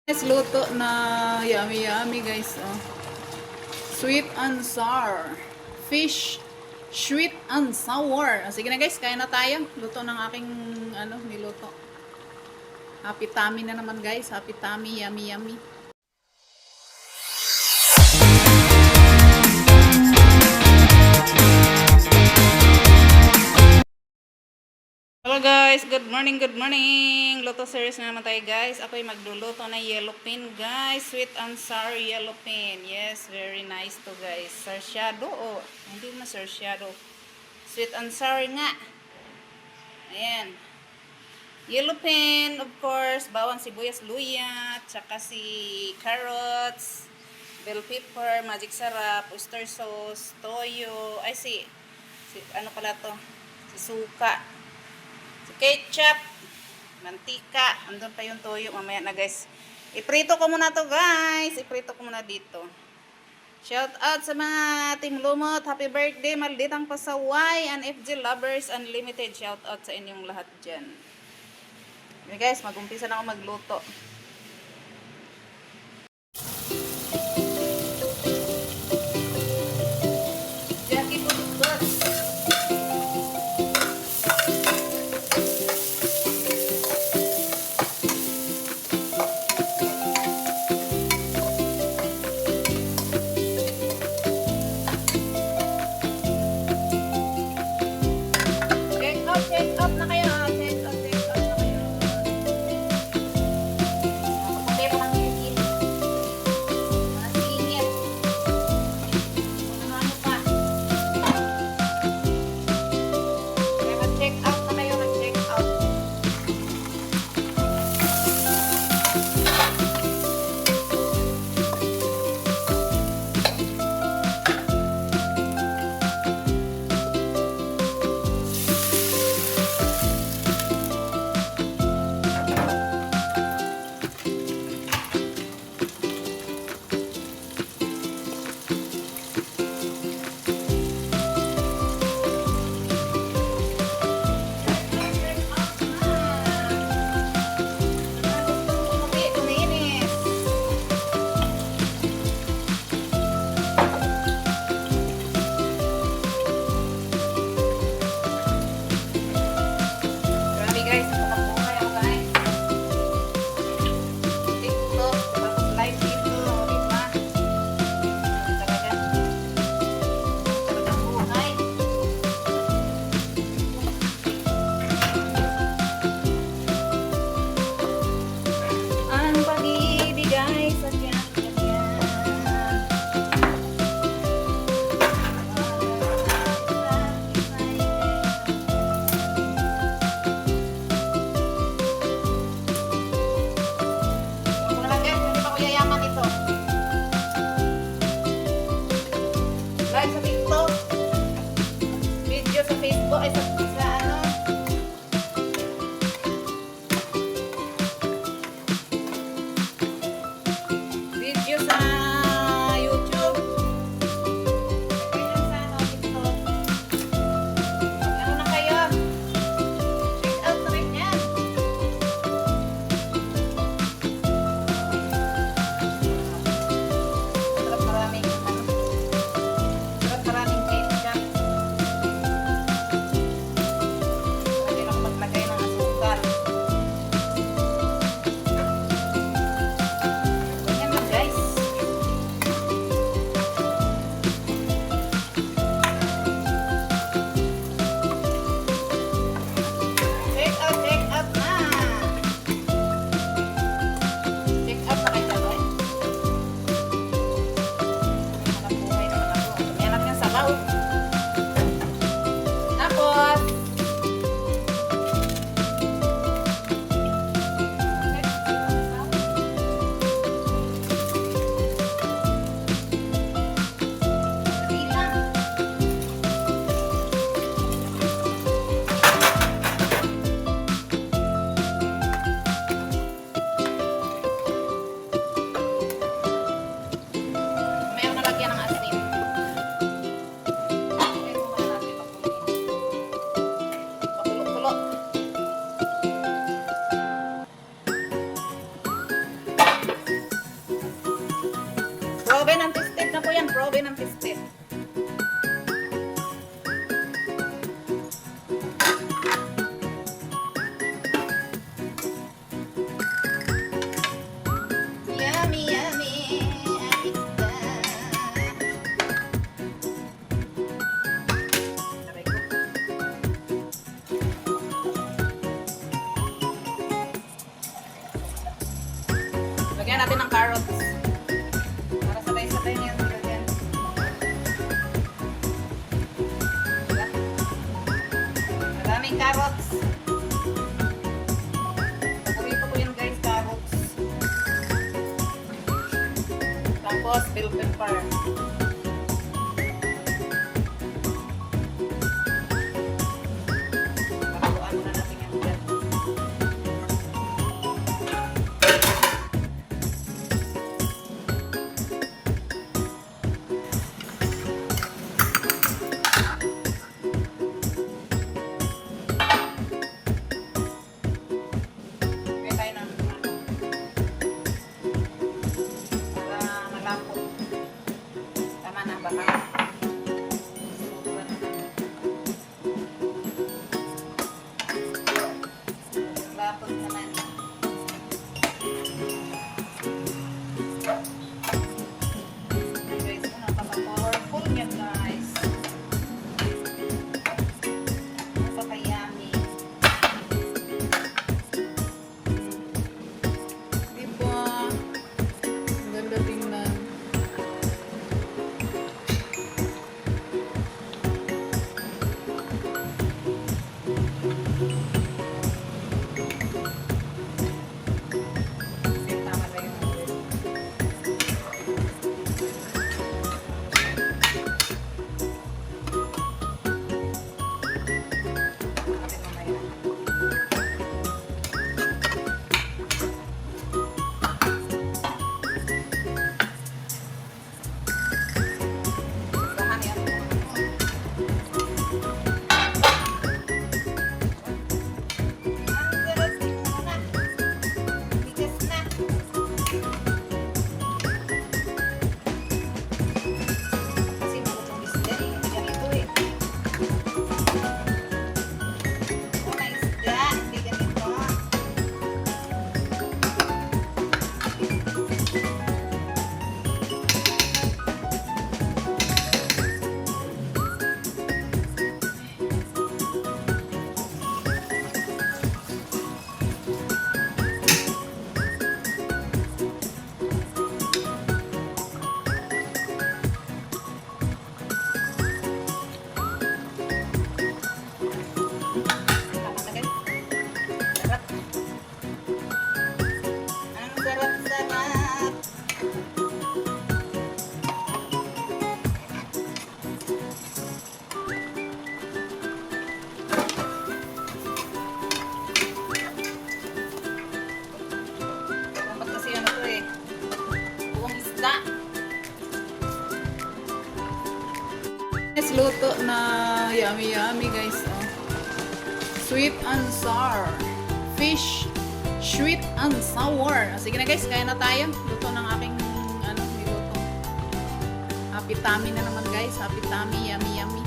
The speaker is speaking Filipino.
Guys, luto na yummy yummy guys. Oh. Sweet and sour. Fish sweet and sour. Sige na guys, kain na tayo. Luto ng aking niluto. Happy tummy na naman guys. Happy tummy, yummy yummy. Hello guys, good morning, good morning. Luto series na naman tayo guys. Ako'y magluluto na yellow pin guys. Sweet and sour yellow pin. Yes, very nice to guys. Sarsyado o. Hindi mo sarsyado. Sweet and sour nga. Ayan. Yellow pin, of course. Bawang sibuyas luya. Tsaka si carrots. Bell pepper, magic sarap, oyster sauce, toyo. Ay si ano pala to? Si suka. Ketchup, mantika, andun pa yung toyo mamaya na guys. Iprito ko muna to guys. Iprito ko muna dito. Shout out sa mga Team Lumot. Happy birthday, malditang pasaway and FG Lovers Unlimited. Shout out sa inyong lahat dyan. Okay guys, mag-umpisa na ako magluto. Jackie po bus. Check out na kayo. Check out na kayo. Proven and tested na po yan. Proven and tested. Yummy, yummy. Isda. Aray ko. Lagyan natin ng carrots. Para sabay-sabay niyan. Lagyan. Maraming carrots. Paborito ko yun guys, carrots. Tapos, bell pepper. Pakuan muna natin yan dyan. Kaya tayo ng para malapot. Tama na ba ka? Malapot naman. Guys, napaka-powerful niya guys. Napaka-yummy. Diba? Ang ganda tingnan. Kasi tama na yung oil. Kapit mamaya. Bahan yan. Ang sarap tingnan na. Bigas na. Kasi malutong isda eh. Hindi ganito eh. Una isda, hindi ganito. Tama na guys. Sarap. Ang sarap-sarap. Dapat kasi ano to eh. Buong isda. Yes, luto na yummy yummy guys. Oh. Sweet and sour. Fish. Sweet and sour. Sige na guys, kaya na tayo. Luto ng aking niluto. Happy tummy na naman guys. Happy tummy. Yummy yummy.